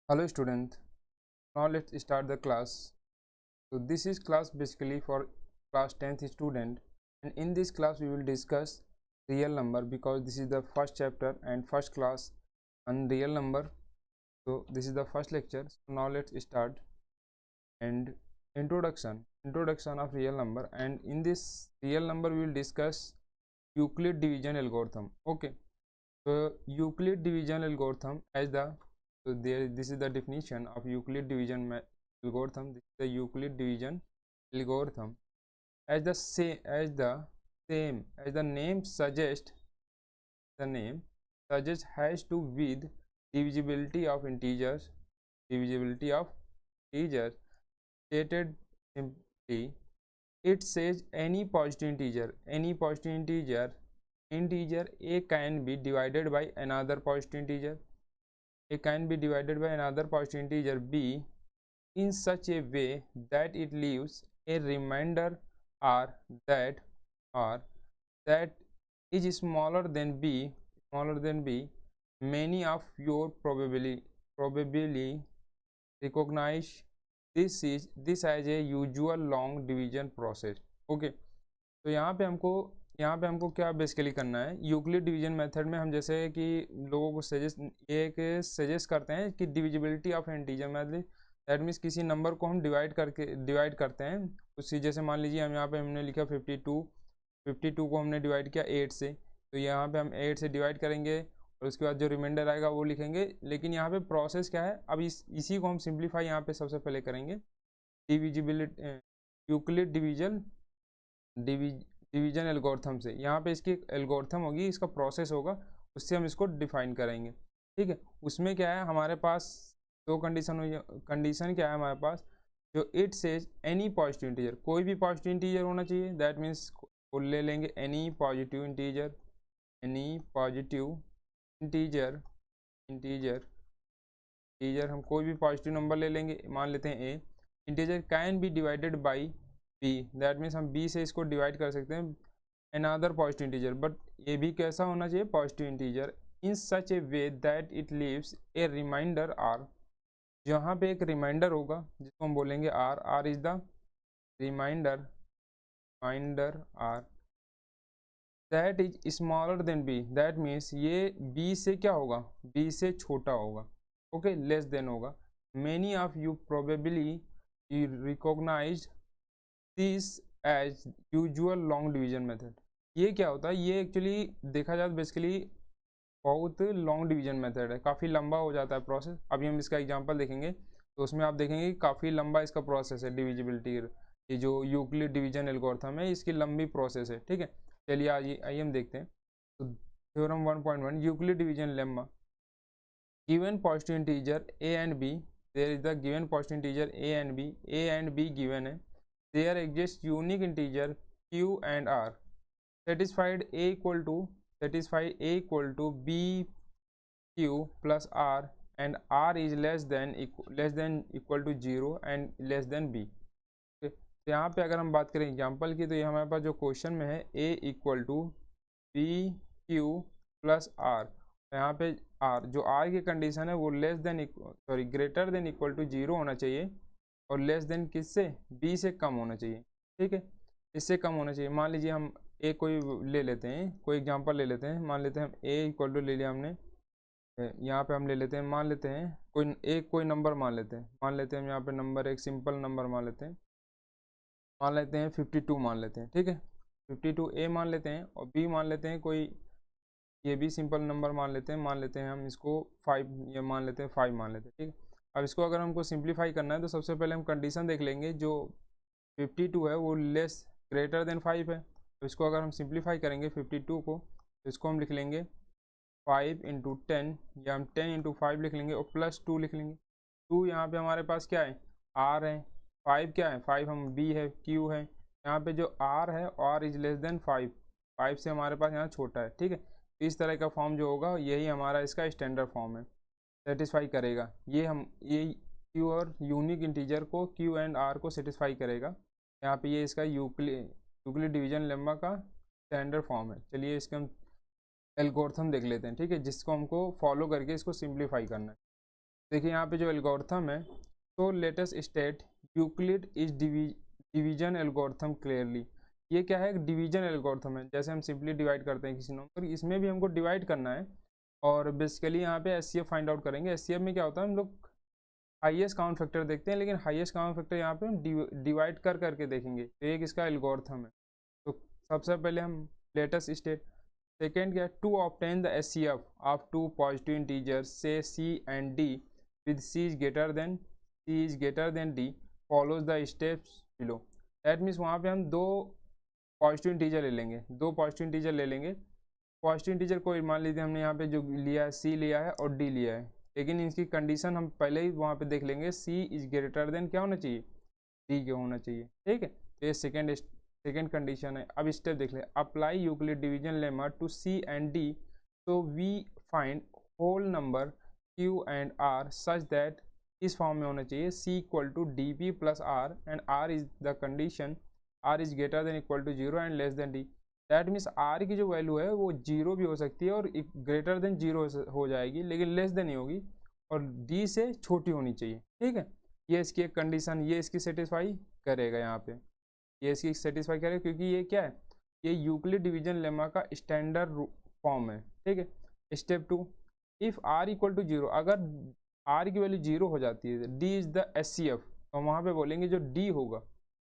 Hello student, now let's start the class. So this is class basically for class 10th student, and in this class we will discuss real number because this is the first chapter and first class on real number. So this is the first lecture. So now let's start. And introduction of real number, and in this real number we will discuss Euclid division algorithm. Okay, so Euclid division algorithm as the this is the definition of Euclid division algorithm. This is the Euclid division algorithm as the name suggests. The name suggests has to with divisibility of integers. Divisibility of integers stated simply, it says any positive integer a can be divided by another positive integer. A can be divided by another positive integer b in such a way that it leaves a remainder r that r that is smaller than b. Many of your probably recognize this as a usual long division process. Okay, तो यहाँ पे हमको क्या basically करना है, Euclid division method में हम जैसे कि लोगों को सजेस्ट करते हैं कि डिविजिबिलिटी ऑफ इंटीजर मतलब दैट मीन्स किसी नंबर को हम डिवाइड करते हैं उसी, जैसे मान लीजिए हम यहाँ पे हमने लिखा 52 को हमने डिवाइड किया 8 से, तो यहाँ पे हम 8 से डिवाइड करेंगे और उसके बाद जो रिमाइंडर आएगा वो लिखेंगे। लेकिन यहाँ पे प्रोसेस क्या है, अब इसी को हम सिंप्लीफाई यहाँ पे सबसे पहले करेंगे। डिविजिबिलिटी यूक्लिड डिवीजन एल्गोरिथम से, यहाँ पे इसकी एल्गोरिथम होगी, इसका प्रोसेस होगा, उससे हम इसको डिफाइन करेंगे। ठीक है, उसमें क्या है हमारे पास दो कंडीशन क्या है हमारे पास, जो it says any positive integer, कोई भी पॉजिटिव इंटीजर होना चाहिए। दैट मीन्स ले लेंगे एनी पॉजिटिव इंटीजर हम कोई भी पॉजिटिव नंबर ले लेंगे, मान लेते हैं a. Integer can be divided by b, that means हम बी से इसको डिवाइड कर सकते हैं अनदर पॉजिटिव इंटीजर, बट ये भी कैसा होना चाहिए, positive integer, in such a way that it leaves a remainder R. जहाँ पे एक रिमाइंडर होगा जिसको हम बोलेंगे R is the remainder R that is smaller than B. That means ये बी से क्या होगा, बी से छोटा होगा, ओके, लेस देन होगा। Many of you probably recognise this as usual long division method. ये क्या होता है, ये एक्चुअली देखा जाए तो बेसिकली बहुत लॉन्ग डिवीजन मेथड है, काफ़ी लंबा हो जाता है प्रोसेस। अभी हम इसका एग्जांपल देखेंगे तो उसमें आप देखेंगे कि काफ़ी लंबा इसका प्रोसेस है डिविजिबिलिटी। ये जो यूक्लिड डिवीजन एल्गोरिथम है इसकी लंबी प्रोसेस है। ठीक है, चलिए आइए हम देखते हैं। तो theorem 1.1 Euclid division lemma, given positive integer a and b, there is the given positive integer a and b given है, there exist unique integer q and r, satisfied a equal to b q plus r and r is less than equal to 0 and less than b। तो यहाँ पे अगर हम बात करें example की, तो ये हमारे पास जो क्वेश्चन में है a equal to B Q plus are, यहाँ पे r, जो r की कंडीशन है वो ग्रेटर देन इक्वल टू 0 होना चाहिए और लेस देन किससे, b से कम होना चाहिए। ठीक है, इससे कम होना चाहिए। मान लीजिए हम ए कोई ले लेते हैं, कोई एग्जांपल ले लेते हैं, मान लेते हैं हम ए इक्वल टू ले लिया हमने, यहाँ पे हम ले लेते हैं, मान लेते हैं कोई नंबर मान लेते हैं हम यहाँ पे नंबर, एक सिंपल नंबर मान लेते हैं 52 मान लेते हैं। ठीक है, 52 ए मान लेते हैं और बी मान लेते हैं कोई, ये भी सिंपल नंबर मान लेते हैं हम इसको 5, ये मान लेते हैं 5 मान लेते हैं। ठीक है, अब इसको अगर हमको सिंप्लीफाई करना है तो सबसे पहले हम कंडीशन देख लेंगे, जो 52 है वो ग्रेटर देन 5 है। तो इसको अगर हम सिंप्लीफाई करेंगे 52 को, तो इसको हम लिख लेंगे 5 इंटू 10, या हम 10 इंटू 5 लिख लेंगे और प्लस 2 लिख लेंगे। 2 यहाँ पे हमारे पास क्या है, आर है, 5 क्या है, 5 हम बी है, क्यू है, यहाँ पे जो आर है, आर इज लेस देन 5 से हमारे पास यहाँ छोटा है। ठीक है, इस तरह का फॉर्म जो होगा यही हमारा इसका स्टैंडर्ड फॉर्म है, सेटिस्फाई करेगा ये क्यू और यूनिक इंटीजर को, क्यू एंड आर को सेटिस्फाई करेगा। यहाँ पे ये इसका यूक्लिड डिवीजन लेम्मा का स्टैंडर्ड फॉर्म है। चलिए इसके हम एल्गोरिथम देख लेते हैं। ठीक है, जिसको हमको फॉलो करके इसको सिंप्लीफाई करना है। देखिए यहाँ पे जो एल्गोरिथम है, तो latest state Euclid is division algorithm clearly. ये क्या है, डिवीजन एल्गोरिथम है। जैसे हम सिंपली डिवाइड करते हैं किसी नंबर, इसमें भी हमको डिवाइड करना है। और बेसिकली यहाँ पे एचसीएफ फाइंड आउट करेंगे। एचसीएफ में क्या होता है, हम लोग हाईएस्ट काउंट फैक्टर देखते हैं, लेकिन हाईएस्ट काउंट फैक्टर यहाँ पे हम डिवाइड कर करके देखेंगे। तो एक इसका एल्गोरिथम है। तो सबसे पहले हम लेटेस्ट स्टेट, सेकेंड क्या, to obtain the HCF of two positive integers say c and d with c is greater than d follows the steps below। That means वहाँ पे हम दो पॉजिटिव इंटीजर ले लेंगे, दो पॉजिटिव इंटीजर ले लेंगे। पॉजिटिव इंटीजर को मान लीजिए हमने यहाँ पे जो लिया है c लिया है और d लिया है, लेकिन इसकी कंडीशन हम पहले ही वहाँ पे देख लेंगे, c इज ग्रेटर देन क्या होना चाहिए, d क्या होना चाहिए। ठीक है, तो ये सेकेंड कंडीशन है। अब स्टेप देख ले, apply Euclid division lemma to c and d, तो we find whole number Q and R such that, इस फॉर्म में होना चाहिए C equal to D P plus R and R is the condition, R is greater than equal to zero and less than D। That means R की जो value है वो zero भी हो सकती है और ग्रेटर देन जीरो हो जाएगी, लेकिन लेस देन नहीं होगी, और D से छोटी होनी चाहिए। ठीक है, ये इसकी एक कंडीशन, ये इसकी सेटिस्फाई करेगा। यहाँ पे ये इसकी सेटिस्फाई करेगा, क्योंकि ये क्या है, ये यूक्लिड डिवीजन लेमा का स्टैंडर्ड फॉर्म है। ठीक है, step 2, if r equal to zero, अगर r की वैल्यू जीरो हो जाती है, d इज द SCF, तो वहाँ पे बोलेंगे जो d होगा,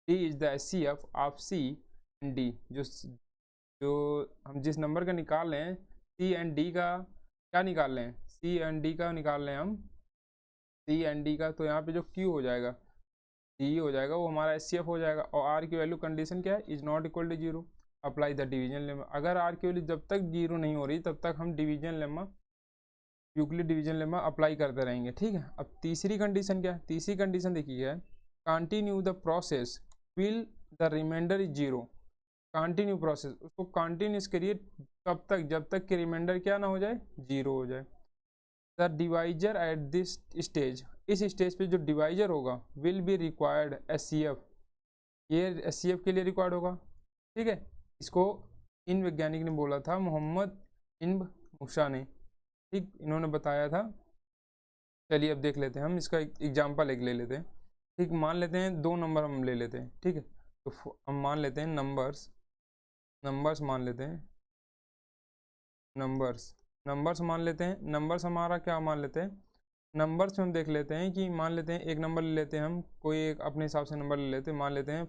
d is the SCF of c and d। जो हम जिस नंबर का निकाल रहे हैं, c एंड d का क्या निकाल रहे हैं, c एंड d का निकाल रहे हैं हम, c एंड d का, तो यहाँ पे जो q हो जाएगा, d हो जाएगा, वो हमारा SCF हो जाएगा। और r की वैल्यू कंडीशन क्या है, is not equal to zero, apply the division lemma. अगर r की वैल्यू जब तक जीरो नहीं हो रही तब तक हम division lemma, Euclid division lemma apply करते रहेंगे। ठीक है, अब तीसरी कंडीशन क्या है, तीसरी कंडीशन देखिए, continue the process will the remainder is zero. Continue process, उसको कंटिन्यूस करिए कब तक, जब तक कि रिमाइंडर क्या ना हो जाए, जीरो हो जाए। The divisor at this stage, इस स्टेज पे जो डिवाइजर होगा, विल बी रिक्वायर्ड SCF, ये SCF के लिए रिक्वायर्ड होगा। ठीक है, इसको इन वैज्ञानिक ने बोला था, मोहम्मद इब्न मूसा ने। ठीक, इन्होंने बताया था। चलिए अब देख लेते हैं, हम इसका एग्जाम्पल एक ले लेते हैं। ठीक, मान लेते हैं दो नंबर हम ले लेते हैं। ठीक है, तो हम मान लेते हैं नंबर्स मान लेते हैं, नंबर्स मान लेते हैं। नंबर्स हमारा क्या मान लेते हैं, नंबर्स में हम देख लेते हैं कि मान लेते हैं एक नंबर ले लेते हैं हम, कोई एक अपने हिसाब से नंबर ले लेते हैं। मान लेते हैं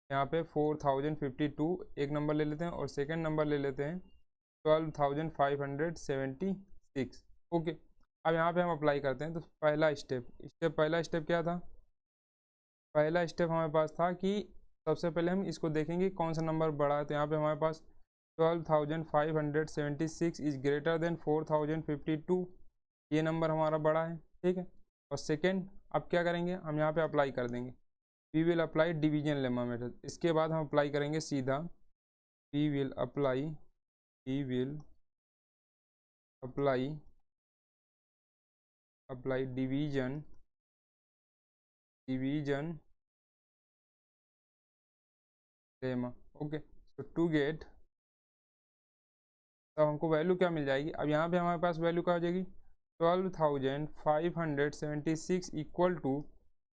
यहाँ पे 4052 एक नंबर ले लेते हैं, और सेकंड नंबर ले लेते हैं 12576। ओके, अब यहाँ पे हम अप्लाई करते हैं। तो पहला स्टेप क्या था, पहला स्टेप हमारे पास था कि सबसे पहले हम इसको देखेंगे कौन सा नंबर बड़ा है। तो यहाँ पे हमारे पास 12576 इज ग्रेटर देन 4052, ये नंबर हमारा बड़ा है। ठीक है, और सेकेंड अब क्या करेंगे, हम यहाँ पे अप्लाई कर देंगे, we will apply division lemma method. इसके बाद हम अप्लाई करेंगे सीधा, we will apply division lemma. Okay, तो टू गेट, तो हमको वैल्यू क्या मिल जाएगी, अब यहाँ पे हमारे पास वैल्यू क्या हो जाएगी, 12576 इक्वल टू,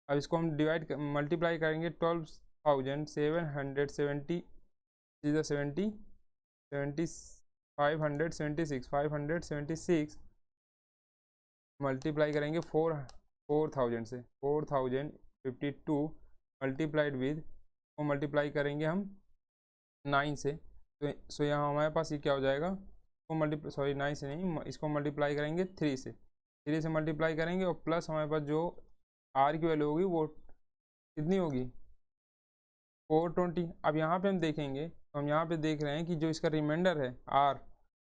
अब इसको हम डिवाइड मल्टीप्लाई करेंगे 12770 इज द 576 मल्टीप्लाई करेंगे 4000 से, 4052 मल्टीप्लाइड विद, वो मल्टीप्लाई करेंगे हम 9 से। तो सो यहाँ हमारे पास ये क्या हो जाएगा, इसको मल्टीप्लाई, सॉरी 9 से नहीं, इसको मल्टीप्लाई करेंगे 3 से, मल्टीप्लाई करेंगे, और प्लस हमारे पास जो R की वैल्यू होगी वो कितनी होगी, 420। अब यहाँ पे हम देखेंगे, तो हम यहाँ पे देख रहे हैं कि जो इसका रिमाइंडर है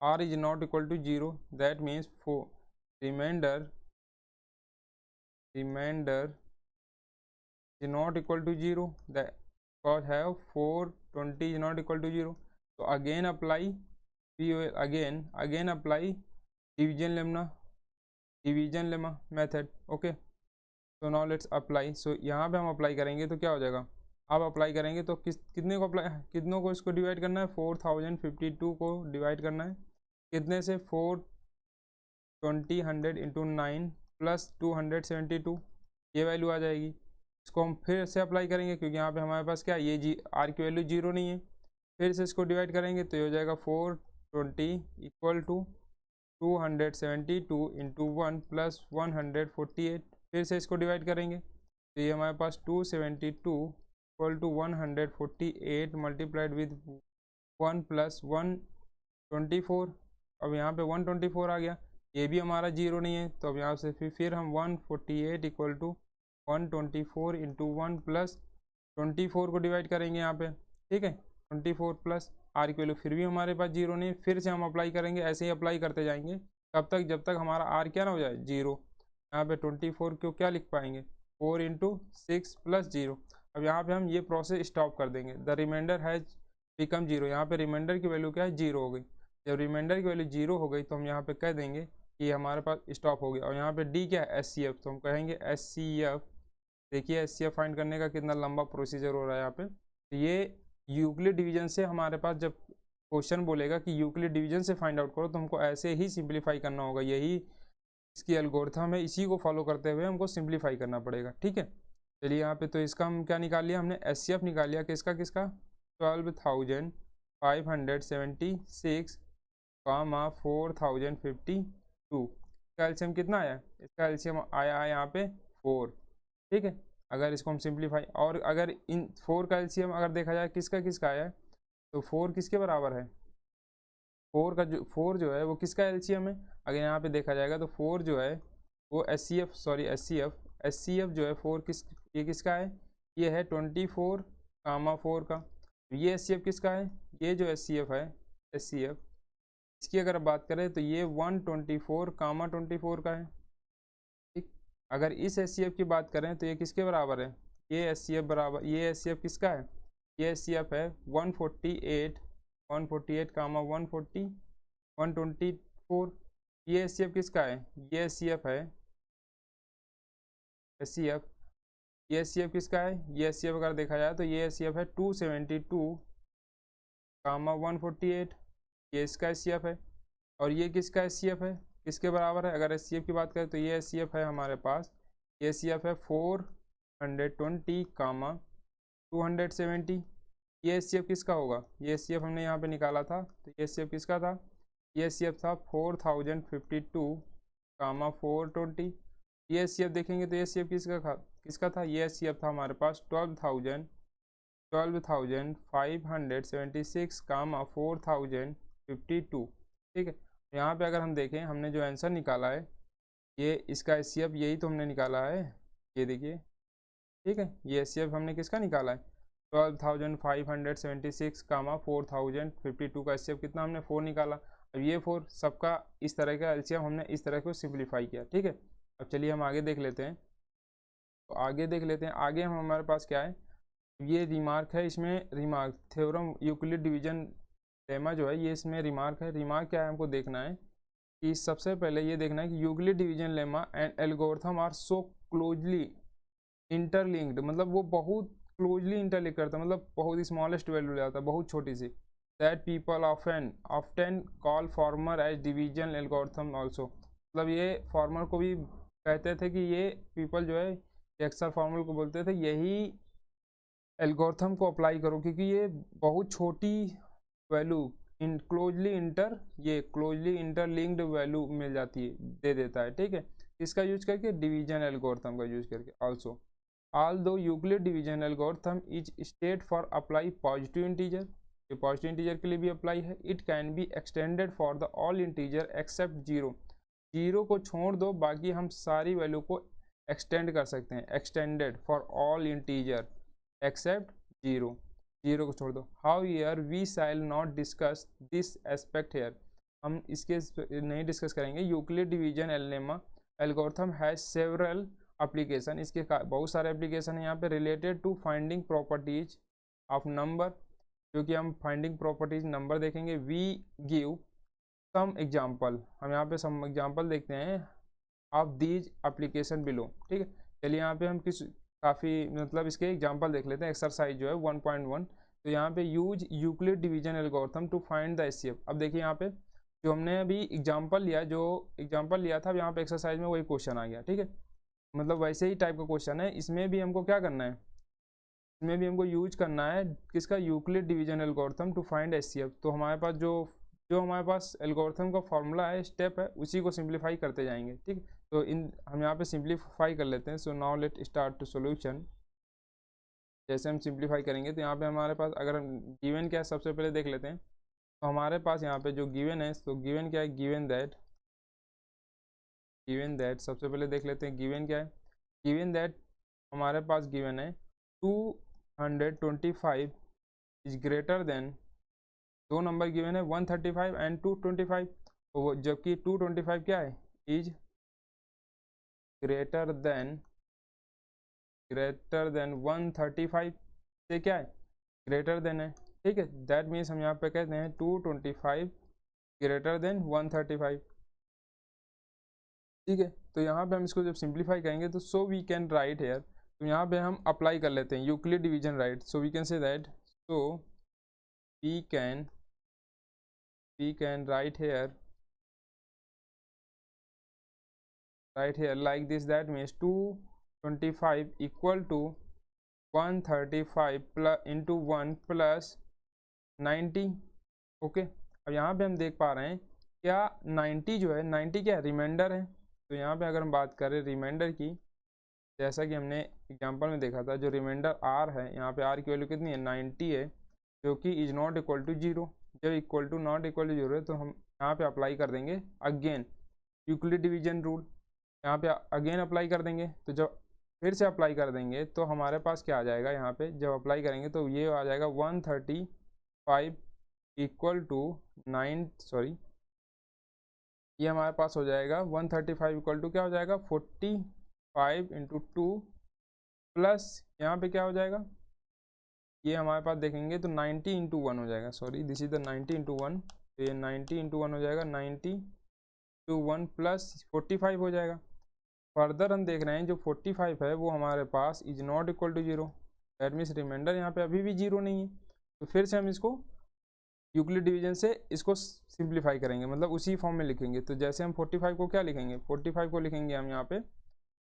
R is not equal to zero, that means remainder is not equal to 0, that cause have 420 is not equal to 0. So again apply, we will again apply division lemma method. Okay, so now let's apply. So यहाँ पे हम apply करेंगे तो क्या हो जाएगा, अब apply करेंगे तो कितनों को इसको डिवाइड करना है, 4052 को डिवाइड करना है कितने से, 420 100 इंटू 9 प्लस 272, ये वैल्यू आ जाएगी। इसको हम फिर से अप्लाई करेंगे क्योंकि यहाँ पे हमारे पास क्या है, ये आर की वैल्यू 0 नहीं है। फिर से इसको डिवाइड करेंगे तो ये हो जाएगा 420 इक्वल टू 272 इंटू 1 प्लस 148। फिर से इसको डिवाइड करेंगे तो ये हमारे पास 272 equal to 148 multiplied with 1 plus 124। अब यहाँ पे 124 आ गया, ये भी हमारा 0 नहीं है, तो अब यहाँ से फिर हम 148 इक्वल टू 124 इंटू 1 प्लस 24 को डिवाइड करेंगे यहाँ पे, ठीक है। 24 प्लस आर की वैल्यू फिर भी हमारे पास 0 नहीं है, फिर से हम अप्लाई करेंगे, ऐसे ही अप्लाई करते जाएंगे तब तक जब तक हमारा आर क्या ना हो जाए 0। यहाँ पे 24 को क्या लिख पाएंगे, 4 इंटू 6 प्लस 0। अब यहाँ पे हम ये प्रोसेस स्टॉप कर देंगे, द रिमाइंडर हैज बिकम 0। यहाँ पे रिमाइंडर की वैल्यू क्या है, 0 हो गई। जब रिमाइंडर की वैल्यू 0 हो गई तो हम यहाँ पे कह देंगे कि हमारे पास स्टॉप हो गया। और यहाँ पे डी क्या है, SCF, तो हम कहेंगे SCF। देखिए SCF फाइंड करने का कितना लंबा प्रोसीजर हो रहा है यहाँ पे। तो ये यूक्लिड डिवीजन से हमारे पास जब क्वेश्चन बोलेगा कि यूक्लिड डिवीजन से फाइंड आउट करो तो हमको ऐसे ही सिंप्लीफाई करना होगा, यही इसकी एल्गोरिथम है, इसी को फॉलो करते हुए हमको सिंप्लीफाई करना पड़ेगा, ठीक है। चलिए यहाँ पे तो इसका हम क्या निकाल लिया, हमने SCF निकाल लिया, किसका किसका, 12,576 कामा 4052। इसका एलसीएम कितना आया, इसका एलसीएम आया है यहाँ पे 4, ठीक है। अगर इसको हम सिंप्लीफाई, और अगर इन 4 का एलसीएम अगर देखा जाए किसका किसका आया है, तो 4 किसके बराबर है, 4 जो है वो किसका एलसीएम है। अगर यहाँ पे देखा जाएगा तो 4 जो है वो SCF जो है 4 ये किसका है, ये है 24 कामा 4 का। ये SCF किसका है, ये जो SCF है SCF इसकी अगर बात करें तो ये 124 कामा 24 का है, ठीक। अगर इस SCF की बात करें तो ये किसके बराबर है, ये SCF बराबर, ये SCF किसका है, ये SCF है 148 कामा 124। ये SCF किसका है, ये SCF है ये SCF किसका है, ये SCF अगर देखा जाए तो ये SCF है 272 कामा 148, ये इसका SCF है। और ये किसका SCF है, किसके बराबर है, अगर SCF की बात करें तो ये SCF है हमारे पास, ये SCF है 420 कामा 270। ये SCF किसका होगा, ये SCF हमने यहाँ पे निकाला था, तो ये SCF किसका था, ये SCF था 4052 कामा 420। ये SCF देखेंगे तो ये SCF किसका था, ये SCF था हमारे पास 12,576 कामा 4052, ठीक है। यहाँ पे अगर हम देखें हमने जो आंसर निकाला है ये इसका SCF यही तो हमने निकाला है, ये देखिए, ठीक है। ये SCF हमने किसका निकाला है 12,576 कामा 4052 का SCF कितना हमने 4 निकाला। अब ये 4 सबका इस तरह का एलसीएम हमने इस तरह को सिंप्लीफाई किया, ठीक है। अब चलिए हम आगे देख लेते हैं, तो आगे हम हमारे पास क्या है, ये रिमार्क है, इसमें remark theorem Euclid division lemma जो है ये इसमें रिमार्क है। रिमार्क क्या है हमको देखना है कि सबसे पहले ये देखना है कि Euclid division lemma and algorithm are so closely interlinked, मतलब वो बहुत क्लोजली इंटरलिंक करता है, मतलब बहुत स्मॉलेस्ट वैल्यू ले आता है, बहुत छोटी सी, that people often call former as division algorithm also. मतलब ये फॉर्मर को भी कहते थे कि ये पीपल जो है अक्सर फॉर्मर को बोलते थे यही एल्गोरिथम को अप्लाई करो, क्योंकि ये बहुत छोटी वैल्यू क्लोजली इंटरलिंक्ड वैल्यू मिल जाती है, दे देता है, ठीक है। इसका यूज करके डिवीजन एल्गोरिथम का यूज करके also although Euclid division algorithm is state for apply positive integer, ये पॉजिटिव इंटीजर के लिए भी अप्लाई है, it can be extended for the all integer except 0 को छोड़ दो, बाकी हम सारी वैल्यू को एक्सटेंड कर सकते हैं, extended for all integer except 0 को छोड़ दो। However we shall not discuss this aspect here, हम इसके नहीं डिस्कस करेंगे। Euclid division lemma algorithm has several application, इसके बहुत सारे एप्लीकेशन है यहाँ पे related to finding properties of number, क्योंकि हम फाइंडिंग प्रॉपर्टीज नंबर देखेंगे। वी गिव सम एग्जाम्पल, हम यहाँ पे सम एग्जाम्पल देखते हैं ऑफ दीज एप्लीकेशन बिलो, ठीक है। चलिए यहाँ पे हम काफ़ी मतलब इसके एग्जाम्पल देख लेते हैं। एक्सरसाइज जो है 1.1, तो यहाँ पे use Euclid division algorithm to find the SCF। अब देखिए यहाँ पे जो हमने अभी एग्जांपल लिया, जो एग्जांपल लिया था, अब यहाँ पे एक्सरसाइज में वही क्वेश्चन आ गया, ठीक है। मतलब वैसे ही टाइप का क्वेश्चन है, इसमें भी हमको क्या करना है, इसमें भी हमको यूज करना है किसका, Euclid division algorithm to find HCF. तो हमारे पास जो हमारे पास एल्गोरिथम का फॉर्मूला है, स्टेप है, उसी को सिंप्लीफाई करते जाएंगे, ठीक। तो हम यहाँ पे सिंप्लीफाई कर लेते हैं। So now let start to solution. जैसे हम सिंप्लीफाई करेंगे तो यहाँ पे हमारे पास, अगर हम गिवन क्या है सबसे पहले देख लेते हैं। तो हमारे पास यहाँ पे जो गिवन है, तो गिवन क्या है, गिवन दैट सबसे पहले देख लेते हैं गिवन क्या है। गिवन दैट हमारे पास गिवन है 225 इज ग्रेटर देन, दो नंबर गिवन है 135 एंड 225, तो जबकि 225 क्या है, इज ग्रेटर देन 135 से क्या है, ग्रेटर देन है, ठीक है। दैट मीन्स हम यहाँ पे कहते हैं 225 ग्रेटर देन 135, ठीक है। तो यहाँ पे हम इसको जब सिंप्लीफाई करेंगे तो so we can write here, तो यहाँ पे हम अप्लाई कर लेते हैं Euclid division right. So we can say that, so we can write here like this, that means 225 equal to 135 plus into 1 plus 90, okay. अब यहाँ पे हम देख पा रहे हैं क्या 90 जो है, 90 क्या रिमाइंडर है। तो यहाँ पे अगर हम बात करें रिमाइंडर की, जैसा कि हमने एग्जांपल में देखा था, जो रिमाइंडर आर है, यहाँ पे आर की वैल्यू कितनी है, 90 है, जो कि is not equal to zero. जब equal to not equal to zero है तो हम यहाँ पे अप्लाई कर देंगे अगेन यूक्लिड डिवीजन रूल, यहाँ पे अगेन अप्लाई कर देंगे। तो जब फिर से अप्लाई कर देंगे तो हमारे पास क्या आ जाएगा, यहाँ पे जब अप्लाई करेंगे तो ये आ जाएगा 135 इक्वल टू 9, सॉरी, ये हमारे पास हो जाएगा 135 इक्वल टू क्या हो जाएगा, 45 इंटू 2 प्लस यहाँ पे क्या हो जाएगा, ये हमारे पास देखेंगे तो 90 इंटू 1 हो जाएगा, sorry this is the 90 into 1, तो ये 90 इंटू 1 हो जाएगा, 90 इंटू 1 प्लस 45 हो जाएगा। फर्दर हम देख रहे हैं जो 45 है वो हमारे पास is not equal to zero, that means remainder यहाँ पे अभी भी जीरो नहीं है। तो फिर से हम इसको यूक्लिड डिवीजन से इसको सिंप्लीफाई करेंगे, मतलब उसी फॉर्म में लिखेंगे। तो जैसे हम 45 को क्या लिखेंगे, 45 को लिखेंगे हम यहाँ पे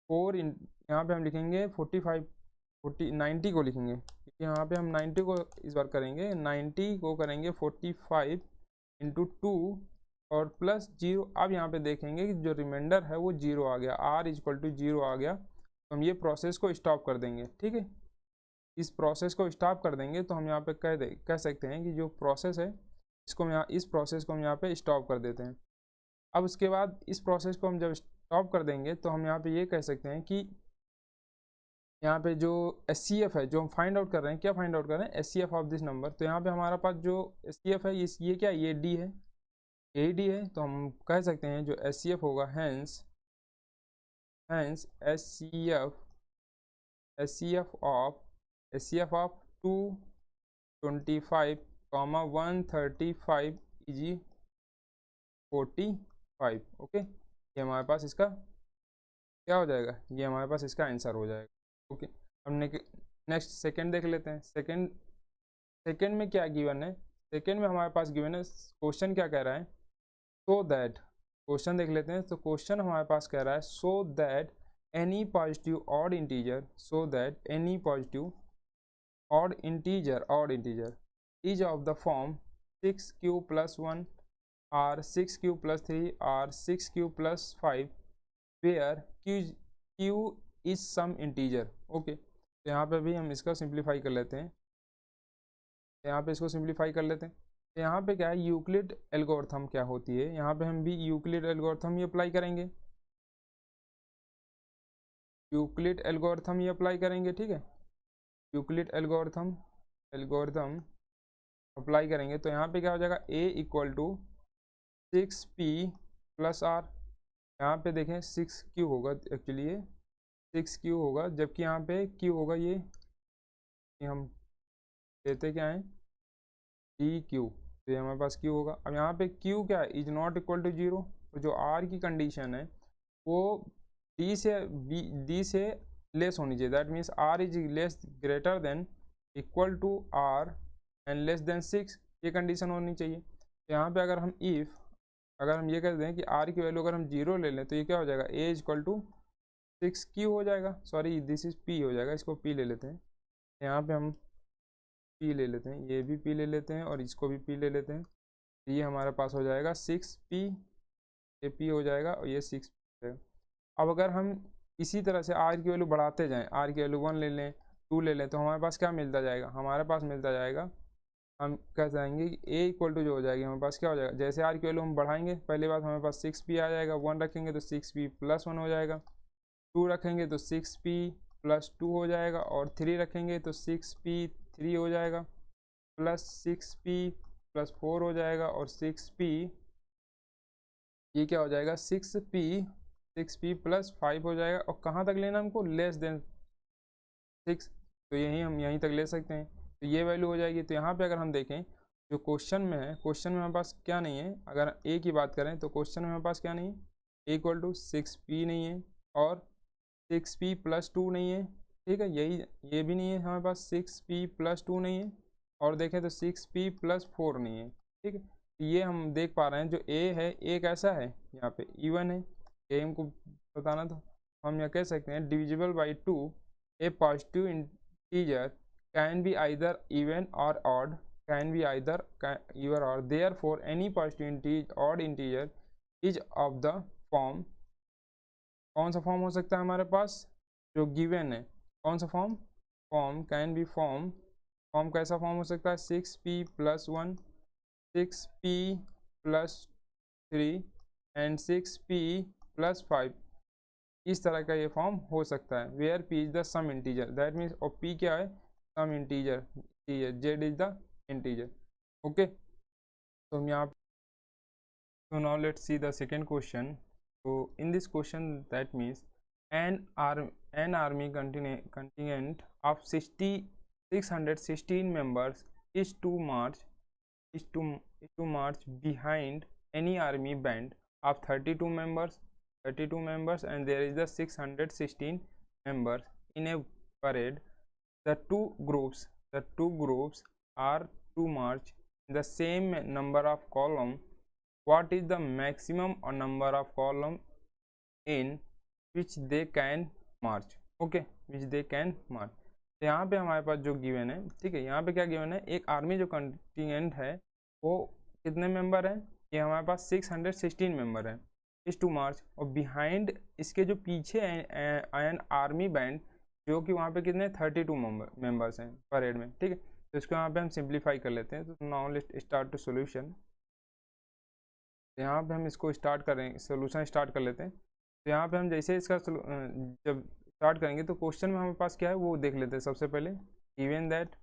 4 यहाँ पे हम लिखेंगे 90 को लिखेंगे, क्योंकि यहाँ पे हम 90 को इस बार करेंगे, 90 को करेंगे 45 इंटू 2 और प्लस जीरो। अब यहाँ पे देखेंगे कि जो रिमाइंडर है वो जीरो आ गया, आर इक्वल टू जीरो आ गया, तो हम ये प्रोसेस को स्टॉप कर देंगे, ठीक है। इस प्रोसेस को स्टॉप कर देंगे तो हम यहाँ पे कह सकते हैं कि जो प्रोसेस है इसको हम इस प्रोसेस को हम यहाँ पे स्टॉप कर देते हैं। अब उसके बाद इस प्रोसेस को हम जब स्टॉप कर देंगे तो हम यहाँ पे ये कह सकते हैं कि यहाँ पे जो एचसीएफ है, जो हम फाइंड आउट कर रहे हैं, क्या फाइंड आउट कर रहे हैं, एचसीएफ ऑफ दिस नंबर। तो यहाँ पे हमारा पास जो एचसीएफ है ये क्या, ये डी है, ए डी है। तो हम कह सकते हैं जो एचसीएफ होगा, hence HCF of 225 135 is 45, okay. ये हमारे पास इसका क्या हो जाएगा, ये हमारे पास इसका आंसर हो जाएगा, ओके। हमने नेक्स्ट सेकंड देख लेते हैं। सेकंड में क्या गिवन है, सेकंड में हमारे पास गिवन है, क्वेश्चन क्या कह रहा है, सो दैट, क्वेश्चन देख लेते हैं। तो क्वेश्चन हमारे पास कह रहा है so that any positive odd integer, so that any positive odd integer is of the form 6q plus 1 or 6q plus 3 or 6q plus 5 where q is some integer, okay. तो यहाँ पे भी हम इसका सिंप्लीफाई कर लेते हैं, यहाँ पे इसको सिंप्लीफाई कर लेते हैं। तो यहाँ पे क्या है, यूक्लिड एल्गोरिथम क्या होती है, यहाँ पे हम भी यूक्लिड एल्गोरिथम ही अप्लाई करेंगे, यूक्लिड एल्गोरिथम ही अप्लाई करेंगे, ठीक है। यूक्लिड एल्गोरिथम अप्लाई करेंगे तो यहाँ पे क्या हो जाएगा, a equal to 6p plus are, यहाँ पे देखें 6q होगा, एक्चुअली ये 6q होगा, जबकि यहाँ पे q होगा, ये हम देते क्या है, dq, तो ये हमारे पास q होगा। अब यहाँ पे q क्या है, is not equal to zero, तो जो r की कंडीशन है वो d से लेस होनी चाहिए, that means r is less greater than equal to r and less than 6, ये कंडीशन होनी चाहिए। तो यहाँ पे अगर हम इफ़ अगर हम ये कर दें कि आर की वैल्यू अगर हम 0 ले लें तो ये क्या हो जाएगा, ए इक्वल टू 6Q हो जाएगा, सॉरी दिस इज पी हो जाएगा, इसको पी ले लेते हैं, यहाँ पे हम पी ले लेते हैं, ये भी पी ले लेते हैं और इसको भी पी ले लेते हैं, ये हमारे पास हो जाएगा 6P, ये पी हो जाएगा और ये 6 हो जाएगा। अब अगर हम इसी तरह से आर की वैल्यू बढ़ाते जाएं, आर की वैल्यू 1 ले लें, 2 ले लें, तो हमारे पास क्या मिलता जाएगा, हमारे पास मिलता जाएगा, हम कह जाएंगे कि ए इक्वल टू जो हो जाएगी हमारे पास क्या हो जाएगा, जैसे आर की वैल्यू हम बढ़ाएंगे, पहली बात हमारे पास 6P आ जाएगा, 1 रखेंगे तो 6P प्लस 1 हो जाएगा, 2 रखेंगे तो 6P प्लस 2 हो जाएगा, और 3 रखेंगे तो 6P 3 हो जाएगा, प्लस 6P प्लस 4 हो जाएगा, और 6P ये क्या हो जाएगा 6P प्लस 5 हो जाएगा, और कहाँ तक लेना हमको, लेस देन 6, तो यही हम यहीं तक ले सकते हैं, तो ये वैल्यू हो जाएगी। तो यहाँ पे अगर हम देखें जो क्वेश्चन में है, क्वेश्चन में हमारे पास क्या नहीं है, अगर ए की बात करें तो क्वेश्चन में हमारे पास क्या नहीं है, ए इक्वल टू 6P नहीं है, और 6P प्लस 2 नहीं है, ठीक है, यही ये भी नहीं है हमारे पास, 6P प्लस 2 नहीं है, और देखें तो 6P प्लस 4 नहीं है, ठीक है, ये हम देख पा रहे हैं जो ए है, ए कैसा है, यहाँ पे इवन है, ए हमको बताना था, हम यहाँ कह सकते हैं divisible by 2, a positive integer can be either even or odd, can be either even or, therefore any positive integer odd integer is of the form, कौन सा फॉर्म हो सकता है हमारे पास जो गिवन है, कौन सा form, form can be form, form कैसा फॉर्म हो सकता है 6P plus 1, 6P plus 3 and 6P plus 5, इस तरह का ये फॉर्म हो सकता है, where p is the some integer, that means, और पी क्या है, some integer, Z is the integer, okay. तो हम यहाँ, so now let's see the second question. So in this question, that means an army contingent of 616 members is to march behind any army band of 32 members, and there is the 616 members in a parade. The two groups are to march in the same number of column. What is the maximum number of column in which they can march, okay, which they can march। तो यहाँ पे हमारे पास जो given है, ठीक है, यहाँ पे क्या गिवन है, एक आर्मी जो कंटिजेंट है वो कितने मेंबर है, ये हमारे पास 616 मेंबर है, इस टू मार्च, और बिहाइंड इसके जो पीछे एन आर्मी बैंड जो कि वहाँ पे कितने 32 मेंबर्स हैं परेड में, ठीक है, तो इसको यहाँ पे हम सिंप्लीफाई कर लेते हैं। तो now let's start to solution, यहाँ पे हम इसको स्टार्ट करें, सोल्यूशन स्टार्ट कर लेते हैं। तो यहाँ पे हम जैसे इसका जब स्टार्ट करेंगे तो क्वेश्चन में हमारे पास क्या है वो देख लेते हैं सबसे पहले, इवन दैट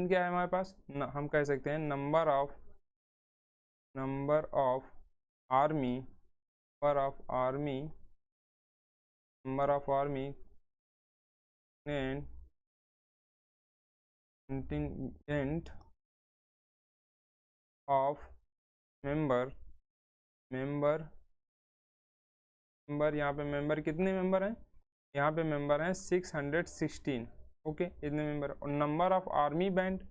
क्या है हमारे पास, हम कह सकते हैं number of army contingent of member, यहाँ पे मेंबर कितने मेंबर हैं, यहाँ पे मेंबर हैं 616, ओके, इतने मेंबर, और नंबर ऑफ आर्मी बैंड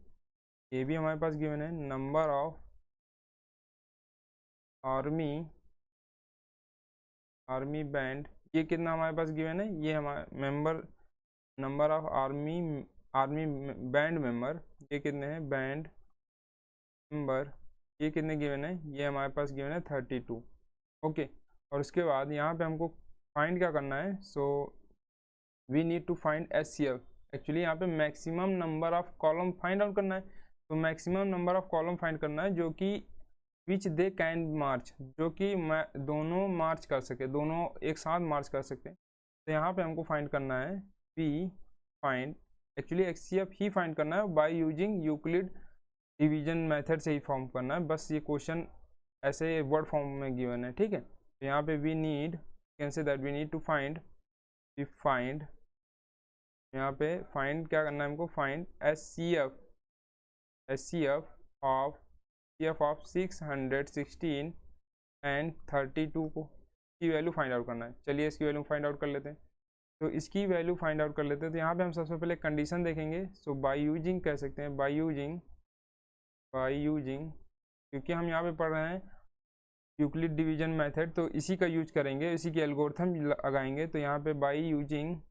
ये भी हमारे पास गिवन है, नंबर ऑफ आर्मी बैंड ये कितना हमारे पास गिवन है, ये हमारे number of army band member ये कितने हैं, बैंड मेंबर ये कितने गिवन है, ये हमारे पास गिवन है 32, ओके। और उसके बाद यहाँ पे हमको फाइंड क्या करना है, so we need to find SCF, actually यहाँ पे maximum number of column find out करना है, तो maximum number of column find करना है जो कि विच दे कैन मार्च, जो कि दोनों मार्च कर सके, दोनों एक साथ मार्च कर सकते हैं। तो यहाँ पे हमको फाइंड करना है एक्चुअली HCF ही फाइंड करना है by using Euclid division method से ही फॉर्म करना है, बस ये क्वेश्चन ऐसे वर्ड फॉर्म में गिवन है, ठीक है। तो यहाँ पे we need can say that we need to find यहाँ पे फाइंड क्या करना है हमको, फाइंड SCF ऑफ 616 एंड 32 को की वैल्यू फाइंड आउट करना है। चलिए इसकी वैल्यू फाइंड आउट कर लेते हैं, तो इसकी वैल्यू फाइंड आउट कर लेते हैं। तो यहाँ पे हम सबसे पहले कंडीशन देखेंगे, सो बाय यूजिंग कह सकते हैं, बाय यूजिंग बाय यूजिंग, क्योंकि हम यहाँ पे पढ़ रहे हैं यूक्लिड डिवीजन मेथड, तो इसी का यूज करेंगे, इसी की एल्गोरिथम लगाएंगे। तो यहाँ पे बाय यूजिंग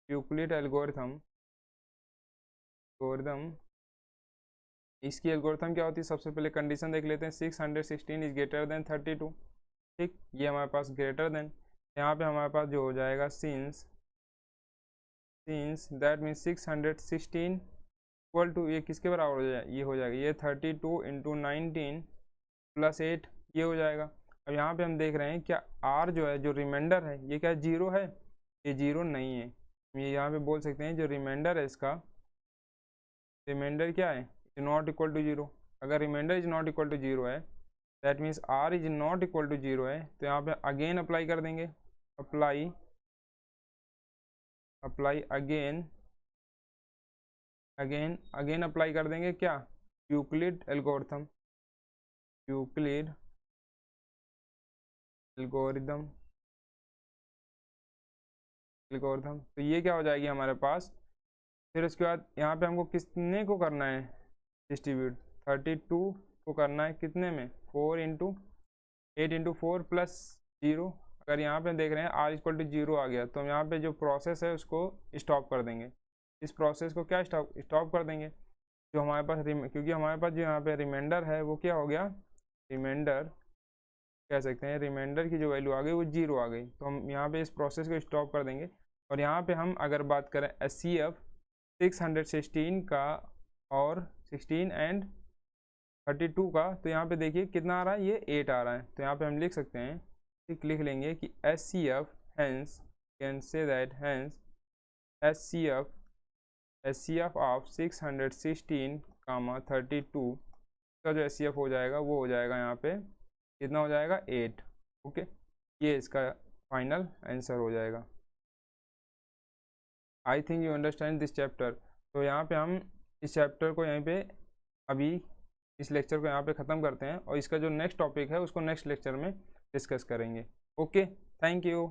यूक्लिड एल्गोरिथम इसकी एल्गोरिथम क्या होती है, सबसे पहले कंडीशन देख लेते हैं। 616 इज ग्रेटर देन 32, ठीक, ये हमारे पास ग्रेटर देन, यहाँ पे हमारे पास जो हो जाएगा since that means 616 equal to, ये किसके बराबर हो जाएगा, ये हो जाएगा, ये 32 इंटू 19 प्लस 8, ये हो जाएगा। अब यहाँ पे हम देख रहे हैं क्या आर जो है, जो रिमाइंडर है, ये क्या जीरो है, ये जीरो नहीं है। ये यहाँ पे बोल सकते हैं जो रिमाइंडर है इसका, रिमाइंडर क्या है, is not equal to zero. अगर remainder is not equal to zero है, that means r is not equal to zero है, तो यहाँ पे अगेन अप्लाई कर देंगे, अप्लाई अगेन अप्लाई कर देंगे क्या, यूक्लिड एल्गोरिथम तो ये क्या हो जाएगी हमारे पास। फिर उसके बाद यहाँ पे हमको कितने को करना है डिस्ट्रीब्यूट, 32 को करना है कितने में, 4 इंटू 8 इंटू 4 प्लस 0। अगर यहाँ पे देख रहे हैं आर इक्वल टू 0 आ गया, तो हम यहाँ पे जो प्रोसेस है उसको स्टॉप कर देंगे, इस प्रोसेस को क्या स्टॉप कर देंगे। जो हमारे पास क्योंकि हमारे पास जो यहाँ पे रिमाइंडर है वो क्या हो गया, रिमाइंडर कह सकते हैं, रिमाइंडर की जो वैल्यू आ गई वो 0 आ गई, तो हम यहाँ पे इस प्रोसेस को स्टॉप कर देंगे। और यहाँ पे हम अगर बात करें HCF 616 का और 16 एंड 32 का, तो यहाँ पे देखिए कितना आ रहा है, ये 8 आ रहा है। तो यहाँ पे हम लिख सकते हैं, लिख लेंगे कि HCF hence can say that hence HCF of 616 कामा 32 का जो HCF हो जाएगा वो हो जाएगा यहाँ पे कितना हो जाएगा 8। ओके, ये इसका फाइनल आंसर हो जाएगा। I think you understand this chapter. तो यहाँ पे हम इस चैप्टर को यहीं पे अभी इस लेक्चर को यहाँ पे ख़त्म करते हैं, और इसका जो नेक्स्ट टॉपिक है उसको नेक्स्ट लेक्चर में डिस्कस करेंगे। Okay, thank you.